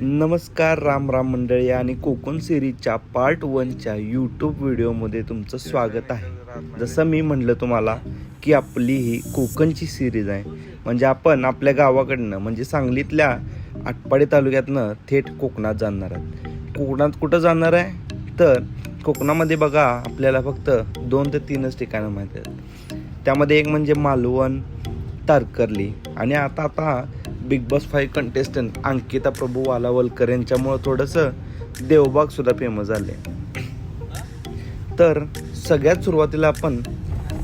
नमस्कार राम राम मंडळी आणि कोकण सिरीजच्या पार्ट 1च्या यूट्यूब व्हिडिओमध्ये तुमचं स्वागत आहे. जसं मी म्हटलं तुम्हाला की आपली ही कोकणची सिरीज आहे, म्हणजे आपण आपल्या गावाकडनं म्हणजे सांगलीतल्या आटपाडी तालुक्यातनं थेट कोकणात जाणार आहोत. कोकणात कुठं जाणार आहे तर कोकणामध्ये बघा आपल्याला फक्त 2 ते 3च ठिकाणं माहीत आहेत. त्यामध्ये एक म्हणजे मालवण, तारकर्ली आणि आता बिग बॉस 5 कंटेस्टंट अंकिता प्रभू वालावलकर यांच्यामुळं थोडंसं देवबागसुद्धा फेमस झाले. तर सगळ्यात सुरुवातीला आपण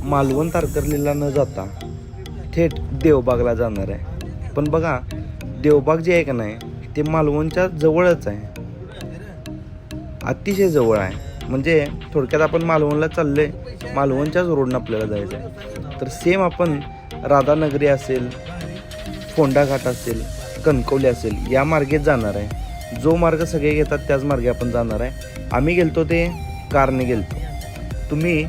मालवण तारकर्लीला न जाता थेट देवबागला जाणार आहे. पण बघा देवबाग जे आहे का नाही ते मालवणच्या जवळच आहे, अतिशय जवळ आहे. म्हणजे थोडक्यात आपण मालवणला चालले, मालवणच्याच रोडनं आपल्याला जायचं आहे. तर सेम आपण राधानगरी असेल, फोंडा घाट असेल, कणकवली असेल या मार्गेत जाणार आहे. जो मार्ग सगळे घेतात त्याच मार्गे आपण जाणार आहे. आम्ही गेलतो ते कारने गेलतो. तुम्ही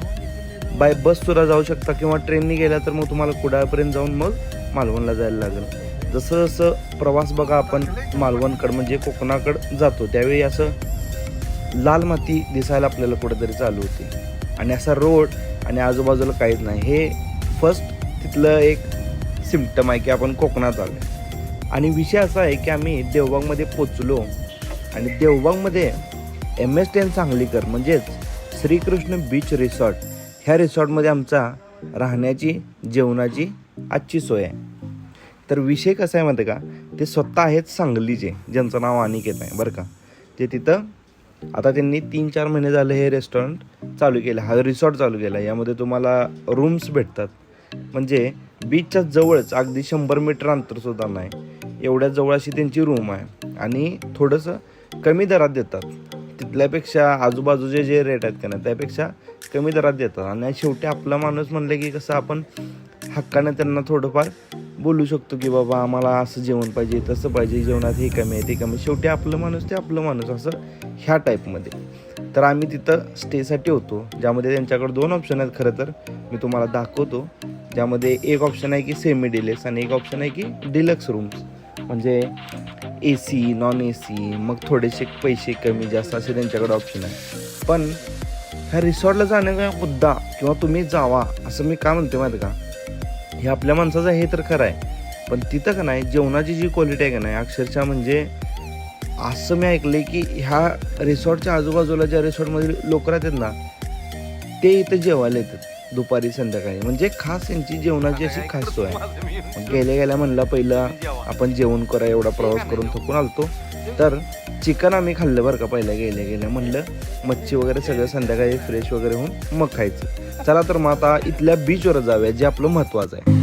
बाय बससुद्धा जाऊ शकता किंवा ट्रेनने गेला तर मग तुम्हाला कुडाळपर्यंत जाऊन मग मालवणला जायला लागेल. जसं जसं प्रवास बघा आपण मालवणकडं म्हणजे कोकणाकडं जातो त्यावेळी असं लाल माती दिसायला आपल्याला कुठेतरी चालू होते आणि असा रोड आणि आजूबाजूला काहीच नाही. हे फर्स्ट तिथलं एक सिम्पटम आहे की आपण कोकणात आलो. आणि विषय असा आहे की आम्ही देवबागमध्ये पोचलो आणि देवबागमध्ये MS10 सांगलीकर म्हणजेच श्रीकृष्ण बीच रिसॉर्ट ह्या रिसॉर्टमध्ये आमचा राहण्याची जेवणाची आजची सोय आहे. तर विषय कसा आहे माहिती का, ते स्वतः आहेत सांगलीचे ज्यांचं नाव अनिकेत आहे बरं का. ते तिथं आता त्यांनी 3-4 महिने झाले हे रेस्टॉरंट चालू केलं, हा रिसॉर्ट चालू केला. यामध्ये तुम्हाला रूम्स भेटतात, म्हणजे बीचच्या जवळच अगदी 100 मीटर अंतरसुद्धा नाही एवढ्या जवळ अशी त्यांची रूम आहे आणि थोडंसं कमी दरात देतात. तिथल्यापेक्षा आजूबाजूचे जे रेट आहेत का नाही त्यापेक्षा कमी दरात देतात. आणि शेवटी आपला माणूस म्हणलं की कसं आपण हक्कानं त्यांना थोडंफार बोलू शकतो की बाबा आम्हाला असं जेवण पाहिजे, तसं पाहिजे, जेवणात हे कमी आहे ते कमी. शेवटी आपलं माणूस ते आपलं माणूस असं ह्या टाईपमध्ये. तर आम्ही तिथं स्टेसाठी होतो, ज्यामध्ये त्यांच्याकडे 2 ऑप्शन आहेत खरं तर, मी तुम्हाला दाखवतो. ज्यामध्ये एक ऑप्शन आहे की सेमी डिलक्स आणि एक ऑप्शन आहे की डिलक्स रूम्स, म्हणजे AC नॉन AC, मग थोडेसे पैसे कमी जास्त असे त्यांच्याकडे ऑप्शन आहे. पण ह्या रिसॉर्टला जाण्याचा मुद्दा किंवा तुम्ही जावा असं मी का म्हणते माहिती का, हे आपल्या माणसाचं हे तर खरं आहे, पण तिथं का नाही जेवणाची जी क्वालिटी आहे का नाही अक्षरशः म्हणजे असं मी ऐकलं की ह्या रिसॉर्टच्या आजूबाजूला ज्या रिसॉर्टमधील लोक राहतात ना ते इथं जेवायला येतात दुपारी संध्याकाळी. म्हणजे खास यांची जेवणाची अशी खास सोय आहे. गेल्या म्हणलं पहिलं आपण जेवण करा, एवढा प्रवास करून थकून आलतो तर चिकन आम्ही खाल्लं बरं का. पहिल्या गेल्या म्हणलं मच्छी वगैरे सगळं संध्याकाळी फ्रेश वगैरे होऊन मग खायचं. चला तर मग आता इथल्या बीचवर जाऊया जे आपलं महत्त्वाचं आहे.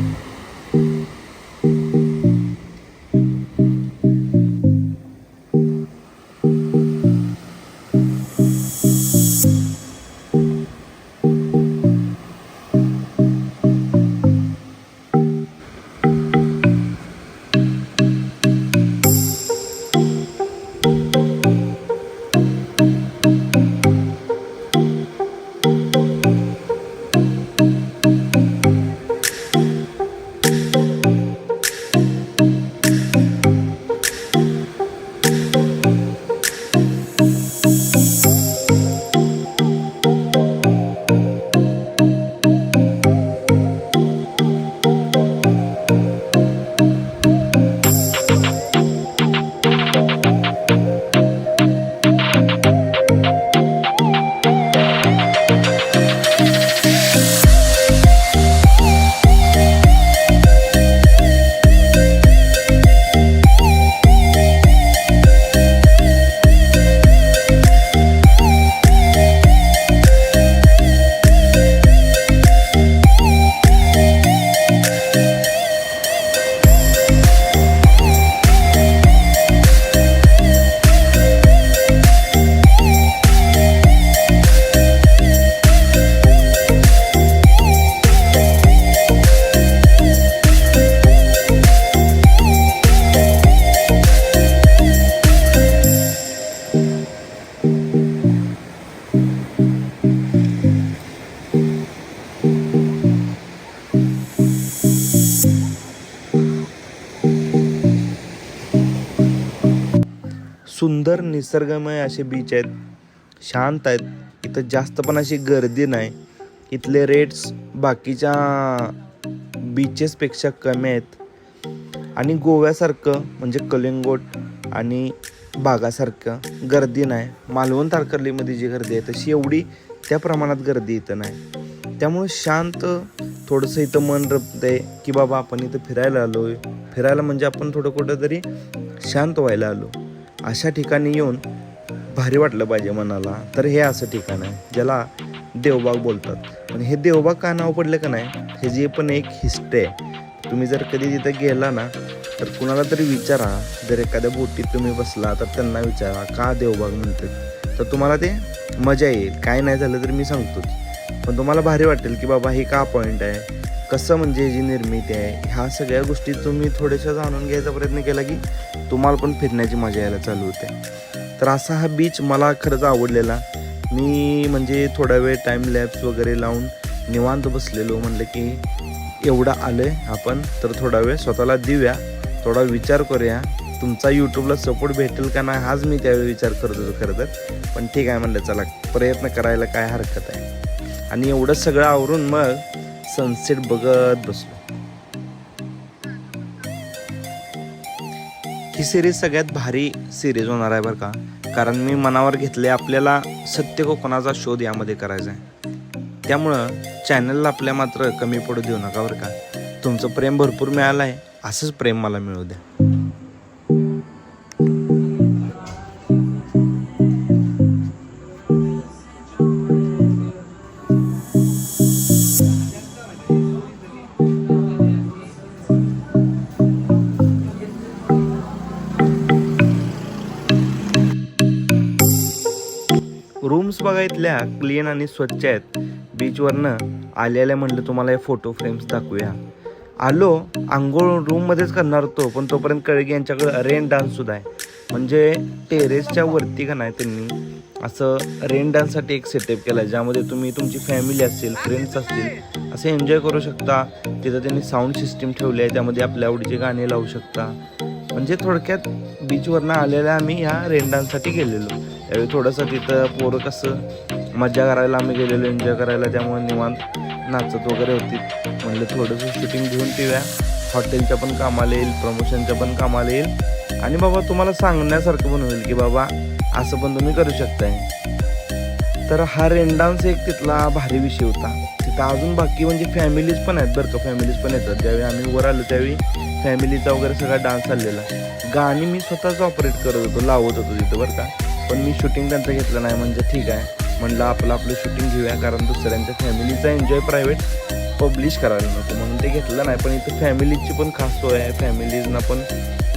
सुंदर निसर्गमय असे बीच आहेत, शांत आहेत. इथं जास्त पण अशी गर्दी नाही. इथले रेट्स बाकीच्या बीचेसपेक्षा कमी आहेत. आणि गोव्यासारखं म्हणजे कलिंगोट आणि बागासारखं गर्दी नाही. मालवण तारकर्लीमध्ये जी गर्दी आहे तशी एवढी त्या प्रमाणात गर्दी इथं नाही. त्यामुळे शांत थोडंसं इथं मन रमतंय की बाबा आपण इथं फिरायला आलो आहे. फिरायला म्हणजे आपण थोडं कुठं तरी शांत व्हायला आलो. अशा ठिकाणी येऊन भारी वाटलं पाहिजे मनाला. तर हे असं ठिकाण आहे ज्याला देवबाग बोलतात. आणि हे देवबाग का नाव पडलं का नाही, हे जे पण एक हिस्ट्री आहे. तुम्ही जर कधी तिथं गेला ना तर कुणाला तरी विचारा, जर एखाद्या बोटीत तुम्ही बसला तर त्यांना विचारा का देवबाग म्हणतात, तर तुम्हाला ते मजा येईल. काय नाही झालं तर मी सांगतोच, पण तुम्हाला भारी वाटेल की बाबा हे का पॉईंट आहे, कसं म्हणजे जी निर्मिती आहे. ह्या सगळ्या गोष्टी तुम्ही थोड्याशा जाणून घ्यायचा प्रयत्न केला की तुम्हाला पण फिरण्याची मजा यायला चालू होते. तर असा हा बीच मला खरंच आवडलेला. मी म्हणजे थोडा वेळ टाईम लॅप्स वगैरे लावून निवांत बसलेलो. म्हणलं की एवढं आलं आहे आपण तर थोडा वेळ स्वतःला देऊया, थोडा विचार करूया. तुमचा यूट्यूबला सपोर्ट भेटेल का नाही हाच मी त्यावेळी विचार करत होतो खरं तर. पण ठीक आहे म्हणलं, चला प्रयत्न करायला काय हरकत आहे. आणि एवढं सगळं आवरून मग सनसेट बघत बसलो. ही सिरीज सगळ्यात भारी सिरीज होणार आहे बरं का, कारण मी मनावर घेतले आपल्याला सत्य कोकणाचा शोध यामध्ये करायचा आहे. त्यामुळं चॅनलला आपल्या मात्र कमी पडू देऊ नका बरं का. तुमचं प्रेम भरपूर मिळालं आहे, असंच प्रेम मला मिळू द्या. रूम्स बघा इथल्या क्लीन आणि स्वच्छ आहेत. बीचवरनं आलेल्या म्हणलं तुम्हाला हे फोटो फ्रेम्स दाखवूया. आलो आंघोळ रूममध्येच करणार होतो, पण तोपर्यंत कळलं की यांच्याकडं रेन डान्ससुद्धा आहे. म्हणजे टेरेसच्या वरती का नाही त्यांनी असं रेन डान्ससाठी एक सेटअप केला आहे, ज्यामध्ये तुम्ही तुमची फॅमिली असेल, फ्रेंड्स असतील असे एन्जॉय करू शकता. तिथं त्यांनी साऊंड सिस्टीम ठेवली आहे, त्यामध्ये आपल्या आवडीचे गाणे लावू शकता. म्हणजे थोडक्यात बीचवरनं आलेल्या आम्ही ह्या रेन डान्ससाठी गेलेलो. त्यावेळी थोडंसं तिथं पोरं कसं मजा करायला आम्ही गेलेलो, एन्जॉय करायला. त्यामुळे निवांत नाचत वगैरे होती. म्हणलं थोडंसं शूटिंग घेऊन ठेवूया, हॉटेलच्या पण कामाला येईल, प्रमोशनच्या पण कामाला येईल. आणि बाबा तुम्हाला सांगण्यासारखं पण होईल की बाबा असं पण तुम्ही करू शकताय. तर हा रेन डान्स एक तिथला भारी विषय होता. तिथं अजून बाकी म्हणजे फॅमिलीज पण आहेत बरं का, फॅमिलीज पण येतात. ज्यावेळी आम्ही वर आलो त्यावेळी फॅमिलीचा वगैरे सगळा डान्स चाललेला. गाणी मी स्वतःच ऑपरेट करत होतो, लावत होतो तिथं बरं का. पण मी शूटिंग त्यांचं घेतलं नाही. म्हणजे ठीक आहे म्हणलं आपलं शूटिंग घेऊया, कारण दुसऱ्यांच्या फॅमिलीचा एन्जॉय प्रायव्हेट पब्लिश करायला नको म्हणून ते घेतलं नाही. पण इथं फॅमिलीची पण खास सोय आहे. फॅमिलीजना पण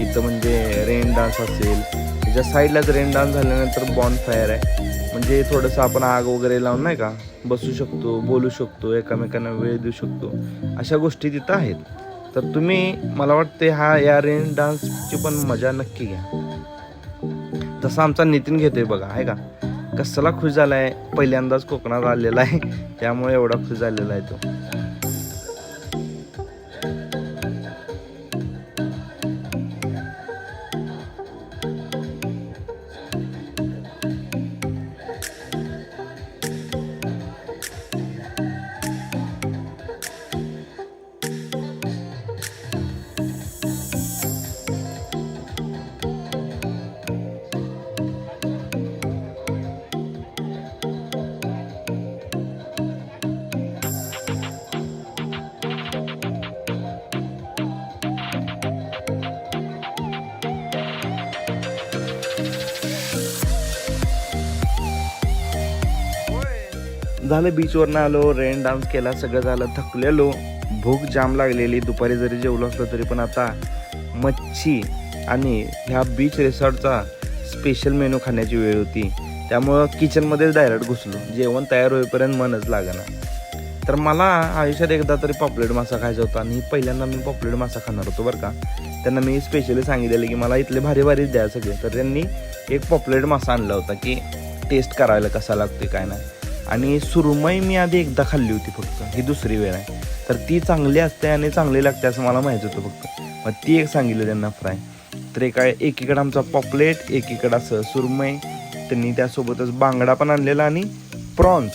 इथं म्हणजे रेन डान्स असेल, त्याच्या साईडलाच रेन डान्स झाल्यानंतर बॉन फायर आहे. म्हणजे थोडंसं आपण आग वगैरे लावून नाही का बसू शकतो, बोलू शकतो, एकमेकांना वेळ देऊ शकतो. अशा गोष्टी तिथं आहेत. तर तुम्ही मला वाटते या रेन डान्सची पण मजा नक्की घ्या. तसा आमचा नितीन घेतोय बघा, आहे का कसला खुश झाला आहे. पहिल्यांदाच कोकणात आलेला आहे त्यामुळे एवढा खुश झालेला आहे तो. झालं बीचवरनं आलो, रेन डान्स केला, सगळं झालं, थकलेलो, भूक जाम लागलेली. दुपारी जरी जेवलो असलो तरी पण आता मच्छी आणि ह्या बीच रिसॉर्टचा स्पेशल मेनू खाण्याची वेळ होती. त्यामुळं किचनमध्येच डायरेक्ट घुसलो. जेवण तयार होईपर्यंत मनच लागना. तर मला आयुष्यात एकदा तरी पॉपलेट मासा खायचा होता आणि पहिल्यांदा मी पॉपलेट मासा खाणार होतो बरं का. त्यांना मी स्पेशली सांगितलेलं की मला इथले भारी भारीच द्या सगळे. तर त्यांनी एक पॉपलेट मासा आणला होता की टेस्ट करायला कसा लागते काय नाही. आणि सुरमई मी आधी एकदा खाल्ली होती फक्त, ही दुसरी वेळ आहे. तर ती चांगली असते आणि चांगली लागते असं मला माहीत होतं फक्त. मग ती एक सांगितलं त्यांना फ्राय. तर एकीकडे आमचा पॉपलेट, एकीकडे असं सुरमई, त्यांनी त्यासोबतच बांगडा पण आणलेला आणि प्रॉन्स.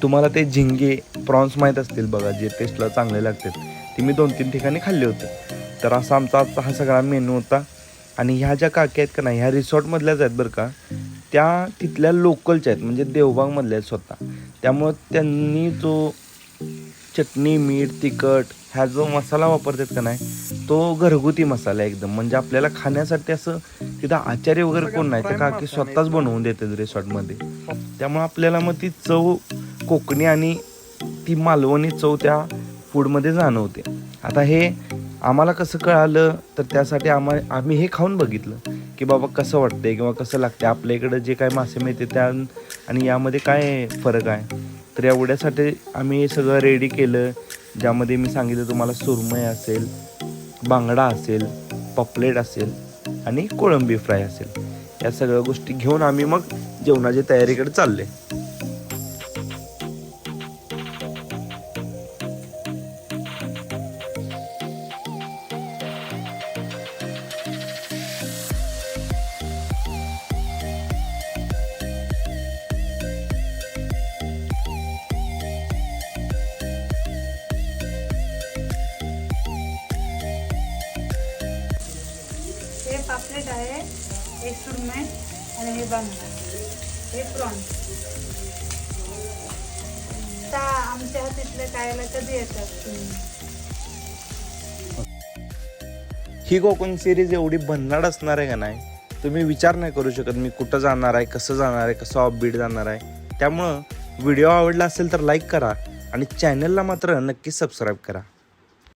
तुम्हाला ते झिंगे प्रॉन्स माहीत असतील बघा, जे टेस्टला चांगले लागतात, ते मी 2-3 ठिकाणी खाल्ले होते. तर असा आमचा आजचा हा सगळा मेनू होता. आणि ह्या ज्या काकी आहेत का नाही, ह्या रिसॉर्टमधल्याच आहेत बरं का, त्या तिथल्या लोकलच्या आहेत, म्हणजे देवबागमधल्या आहेत स्वतः. त्यामुळं त्यांनी जो चटणी, मीठ, तिखट ह्या जो मसाला वापरतात का नाही, तो घरगुती मसाला आहे एकदम. म्हणजे आपल्याला खाण्यासाठी असं तिथं आचार्य वगैरे कोण नाही, तर काकी स्वतःच बनवून देतात रिसॉर्टमध्ये. त्यामुळं आपल्याला मग ती चव कोकणी आणि ती मालवणी चव त्या फूडमध्ये जाणवते. आता हे आम्हाला कसं कळालं, तर त्यासाठी आम्ही हे खाऊन बघितलं की बाबा कसं वाटतंय किंवा कसं लागते, आपल्या इकडं जे काय मासे मिळते त्या आणि यामध्ये काय फरक आहे. तर एवढ्यासाठी आम्ही हे सगळं रेडी केलं, ज्यामध्ये मी सांगितलं तुम्हाला सुरमई असेल, बांगडा असेल, पॉपलेट असेल आणि कोळंबी फ्राय असेल. या सगळ्या गोष्टी घेऊन आम्ही मग जेवणाच्या तयारीकडे चालले. हे पापलेट आहे, हे सुरमई आणि हे बांगडा, हे प्रॉन्स. आता आमच्या हातीतलं खायला कधी येतात तुम्ही? ही कोकण सिरीज एवढी भन्नाट असणार आहे का नाही, तुम्ही विचार नाही करू शकत. मी कुठं जाणार आहे, कसं जाणार आहे, कसं ऑफबीट जाणार आहे. त्यामुळं व्हिडिओ आवडला असेल तर लाईक करा आणि चॅनलला मात्र नक्की सबस्क्राईब करा.